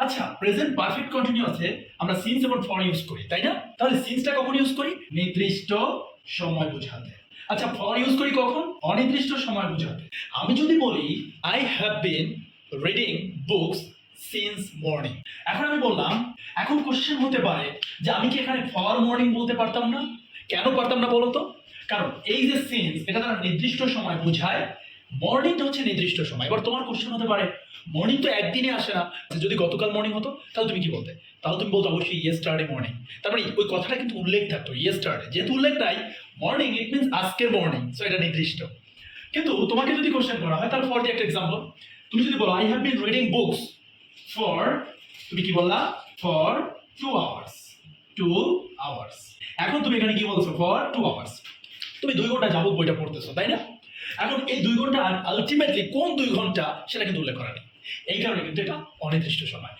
আচ্ছা, present perfect কন্টিনিউয়াসে আমরা since এবং ফর ইউজ করি, তাই না? তাহলে সিন্সটা কখন ইউজ করি? নির্দিষ্ট সময় বোঝাতে। আচ্ছা, ফর ইউজ করি কখন? অনির্দিষ্ট সময় বোঝাতে। আমি যদি বলি I have been reading books since morning, এখন আমি বললাম, এখন কোশ্চেন হতে পারে যে আমি কি এখানে ফর মর্নিং বলতে পারতাম না? কেন পারতাম না বলো তো? কারণ এই যে সিন্স, এটা তারা নির্দিষ্ট সময় বোঝায়, মর্নিংটা হচ্ছে নির্দিষ্ট সময়। এবার তোমার কোশ্চেন হতে পারে, মর্নিং তো একদিনে আসে না, যদি গতকাল মর্নিং হতো তাহলে তুমি কি বলতে? তাহলে তুমি বলতো অবশ্যই ইয়েস্টারডে মর্নিং। তার মানে ওই কথাটা কিন্তু উল্লেখ থাকতো ইয়েস্টারডে, যেহেতু উল্লেখ নাই, মর্নিং ইট মিনস আজকের মর্নিং, সো এটা নির্দিষ্ট। কিন্তু তোমাকে যদি কোশ্চেন করা হয় তাহলে ফর দিয়ে একটা এক্সাম্পল, তুমি যদি বলো I have been reading books for, তুমি কি বললা? For 2 hours. 2 আওয়ার্স। এখন তুমি এখানে কি বলছো? For 2 hours. তুমি 2 ঘন্টা যাবত বইটা পড়তেছো, তাই না? এখন এই 2 ঘন্টা আলটিমেটলি কোন 2 ঘন্টা সেটা কিন্তু উল্লেখ করা নেই, এই কারণে কিন্তু এটা অনির্দিষ্ট সময়।